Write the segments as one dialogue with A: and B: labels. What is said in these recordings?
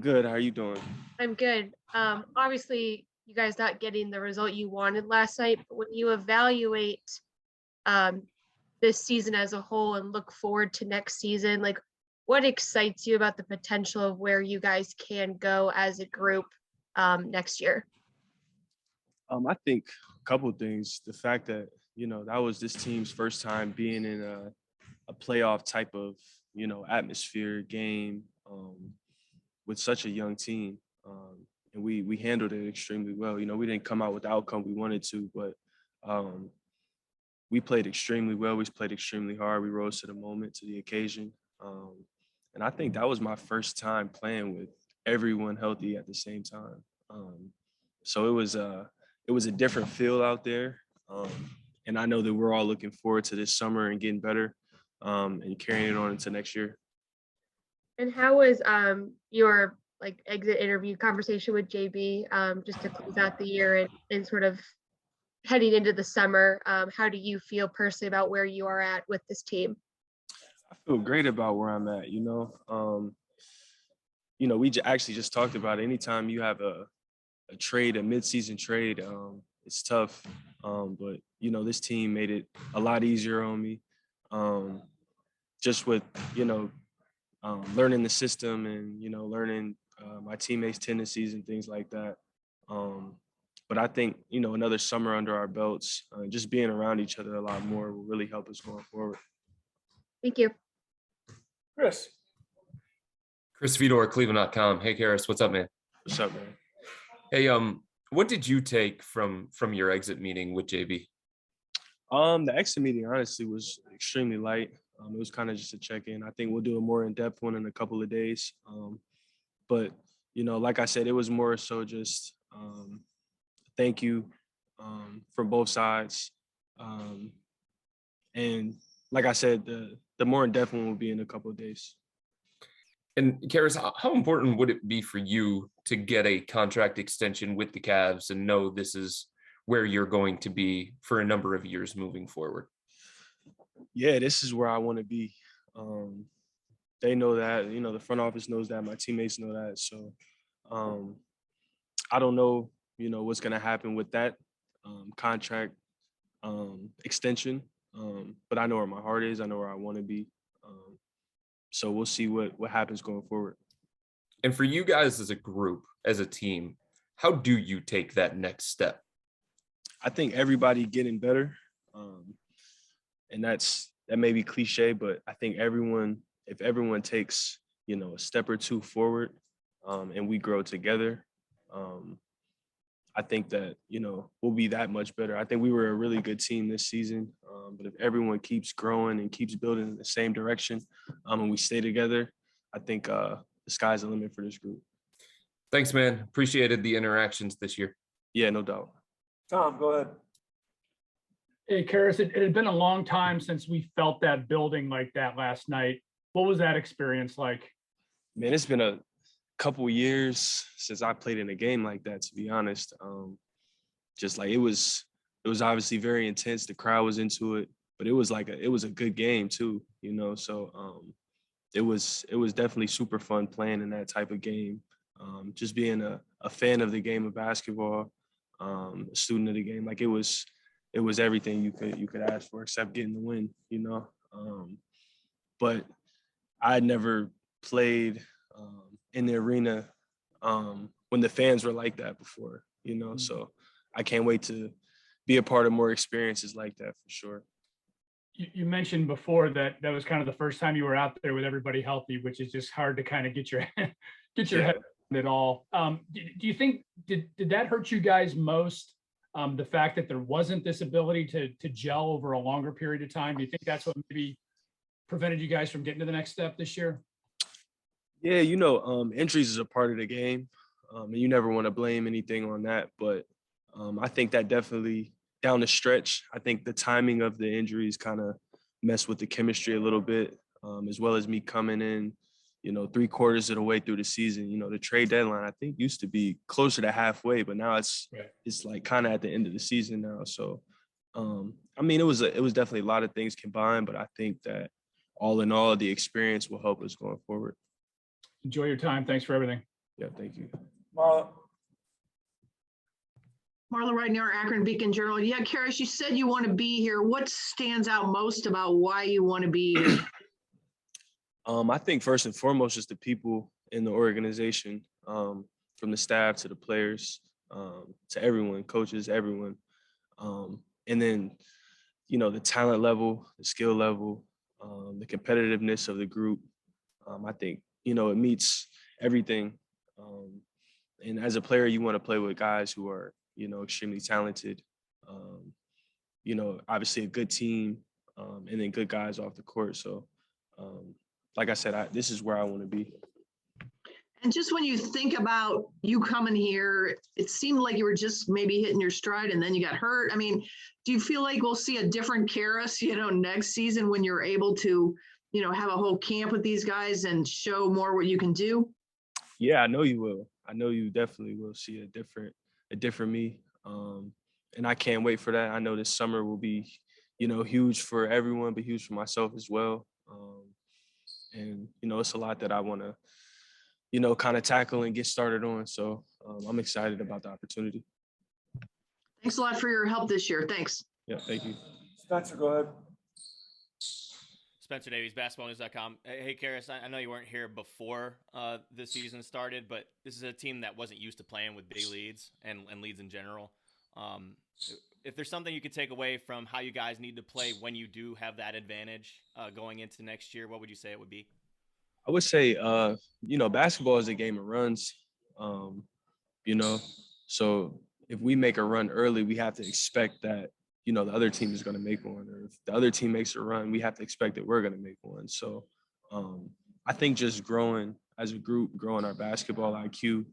A: Good. How are you doing?
B: I'm good. Obviously, you guys not getting the result you wanted last night, but when you evaluate um, this season as a whole and look forward to next season, like what excites you about the potential of where you guys can go as a group next year?
A: I think a couple of things. The fact that that was this team's first time being in a playoff type of atmosphere game with such a young team, and we handled it extremely well. We didn't come out with the outcome we wanted to, but um, we played extremely well. We played extremely hard. We rose to the moment, to the occasion, and I think that was my first time playing with everyone healthy at the same time. So it was a different feel out there, um, and I know that we're all looking forward to this summer and getting better, and carrying it on into next year.
B: And how was your like exit interview conversation with JB just to close out the year and sort of heading into the summer? How do you feel personally about where you are at with this team?
A: I feel great about where I'm at. We actually just talked about it. Anytime you have a trade, a midseason trade, it's tough. But this team made it a lot easier on me. Um, just with learning the system and learning my teammates' tendencies and things like that. Um, but I think another summer under our belts, just being around each other a lot more will really help us going forward.
B: Thank you.
C: Chris.
D: Chris Fedor, Cleveland.com. Hey, Caris, what's up, man?
A: What's up, man?
D: Hey, what did you take from your exit meeting with JB?
A: The exit meeting honestly was extremely light. It was kind of just a check-in. I think we'll do a more in-depth one in a couple of days. But like I said, it was more so just thank you from both sides. And like I said, the more in-depth one will be in a couple of days.
D: And Karis, how important would it be for you to get a contract extension with the Cavs and know this is where you're going to be for a number of years moving forward?
A: Yeah, this is where I want to be. They know that, the front office knows that, my teammates know that. So I don't know, what's going to happen with that contract extension. But I know where my heart is. I know where I want to be. So we'll see what happens going forward.
D: And for you guys as a group, as a team, how do you take that next step?
A: I think everybody getting better. And that may be cliche, but I think if everyone takes, a step or two forward, and we grow together, I think that, we'll be that much better. I think we were a really good team this season. But if everyone keeps growing and keeps building in the same direction, and we stay together, I think the sky's the limit for this group.
D: Thanks, man. Appreciated the interactions this year.
A: Yeah, no doubt.
C: Tom, go ahead.
E: Hey, Karis, it had been a long time since we felt that building like that last night. What was that experience like?
A: Man, it's been a couple years since I played in a game like that, to be honest. Just like it was obviously very intense. The crowd was into it, but it was a good game too, So it was definitely super fun playing in that type of game. Just being a fan of the game of basketball, a student of the game, like it was everything you could ask for except getting the win, But I had never played in the arena when the fans were like that before, So I can't wait to be a part of more experiences like that for sure.
E: You mentioned before that was kind of the first time you were out there with everybody healthy, which is just hard to kind of get your head around it all. Do you think did that hurt you guys most? The fact that there wasn't this ability to gel over a longer period of time. Do you think that's what maybe prevented you guys from getting to the next step this year?
A: Yeah, injuries is a part of the game, and you never want to blame anything on that. But I think that definitely down the stretch, I think the timing of the injuries kind of messed with the chemistry a little bit, as well as me coming in, 3/4 of the way through the season. The trade deadline I think used to be closer to halfway, but now it's like kind of at the end of the season now. So, it was definitely a lot of things combined, but I think that all in all, the experience will help us going forward.
E: Enjoy your time. Thanks for everything.
A: Yeah, thank you.
C: Marla.
F: Marla Ridenour, Akron Beacon Journal. Yeah, Caris, you said you want to be here. What stands out most about why you want to be here?
A: I think first and foremost, just the people in the organization, from the staff to the players, to everyone, coaches, everyone. And then, the talent level, the skill level, the competitiveness of the group. I think, it meets everything. And as a player, you want to play with guys who are, extremely talented, obviously a good team, and then good guys off the court. So, like I said, this is where I want to be.
F: And just when you think about you coming here, it seemed like you were just maybe hitting your stride and then you got hurt. I mean, do you feel like we'll see a different Caris, next season when you're able to, have a whole camp with these guys and show more what you can do?
A: Yeah, I know you will. I know you definitely will see a different me. And I can't wait for that. I know this summer will be, huge for everyone, but huge for myself as well. And it's a lot that I want to, kind of tackle and get started on. So I'm excited about the opportunity.
F: Thanks a lot for your help this year. Thanks.
A: Yeah, thank you.
C: Spencer, go ahead.
G: Spencer Davies, basketballnews.com. Hey, Caris, I know you weren't here before the season started, but this is a team that wasn't used to playing with big leads and leads in general. If there's something you could take away from how you guys need to play when you do have that advantage going into next year, what would you say it would be?
A: I would say, basketball is a game of runs, so if we make a run early, we have to expect that, the other team is going to make one. Or if the other team makes a run, we have to expect that we're going to make one. So I think just growing as a group, growing our basketball IQ,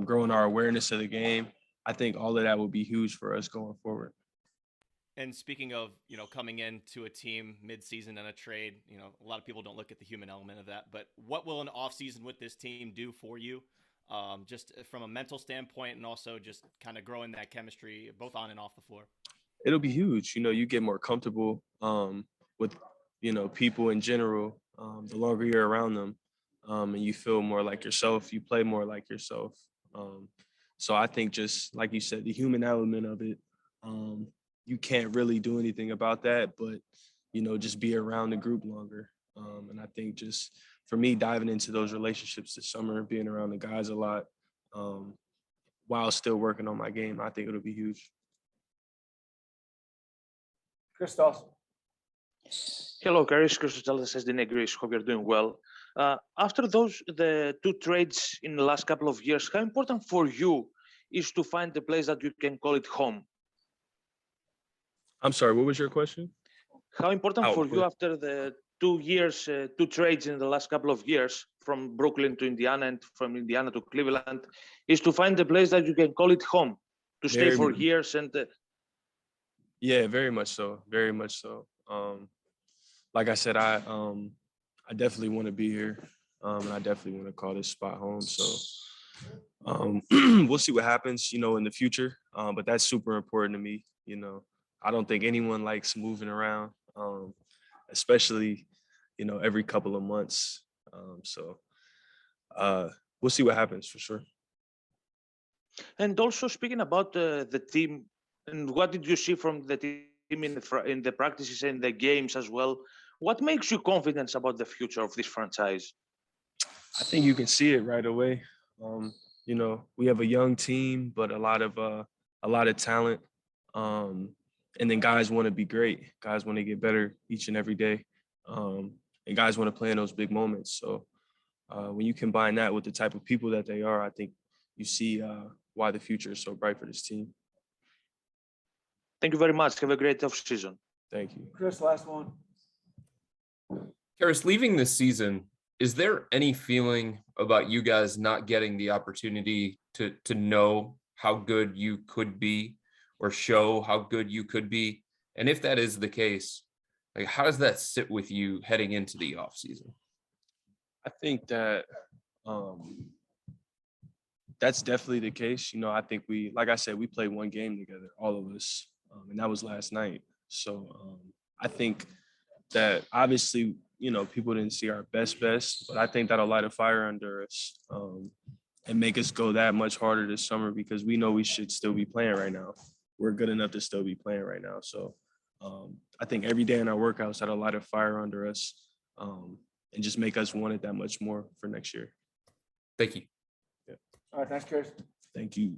A: growing our awareness of the game, I think all of that will be huge for us going forward.
G: And speaking of, coming into a team mid-season and a trade, a lot of people don't look at the human element of that. But what will an offseason with this team do for you, just from a mental standpoint and also just kind of growing that chemistry both on and off the floor?
A: It'll be huge. You get more comfortable with, people in general, the longer you're around them, and you feel more like yourself. You play more like yourself. So I think just like you said, the human element of it, you can't really do anything about that, but, just be around the group longer. And I think just for me, diving into those relationships this summer, being around the guys a lot, while still working on my game, I think it'll be huge.
C: Christos.
H: Hello, Caris. Christos SDN Greece. Hope you're doing well. After the two trades in the last couple of years, how important for you is to find a place that you can call it home?
A: I'm sorry, what was your question?
H: How important for you after the 2 years, two trades in the last couple of years from Brooklyn to Indiana and from Indiana to Cleveland is to find a place that you can call it home, to stay for years and
A: Yeah, very much so. Very much so. Like I said, I definitely want to be here. And I definitely want to call this spot home. So we'll see what happens, in the future. But that's super important to me. I don't think anyone likes moving around, especially, every couple of months. So we'll see what happens for sure.
H: And also speaking about the team, and what did you see from the team in the practices and the games as well? What makes you confident about the future of this franchise?
A: I think you can see it right away. We have a young team, but a lot of talent. And then guys want to be great. Guys want to get better each and every day. And guys want to play in those big moments. So when you combine that with the type of people that they are, I think you see why the future is so bright for this team.
H: Thank you very much. Have a great off season.
A: Thank you.
C: Chris, last one.
D: Caris, leaving this season, is there any feeling about you guys not getting the opportunity to know how good you could be or show how good you could be? And if that is the case, how does that sit with you heading into the offseason?
A: I think that that's definitely the case. I think like I said, we played one game together, all of us, and that was last night. So I think that obviously, people didn't see our best, but I think that'll light a fire under us. and make us go that much harder this summer because we know we should still be playing right now. We're good enough to still be playing right now. So I think every day in our workouts had a lot of fire under us and just make us want it that much more for next year.
D: Thank you.
C: All right, thanks, Chris.
A: Thank you.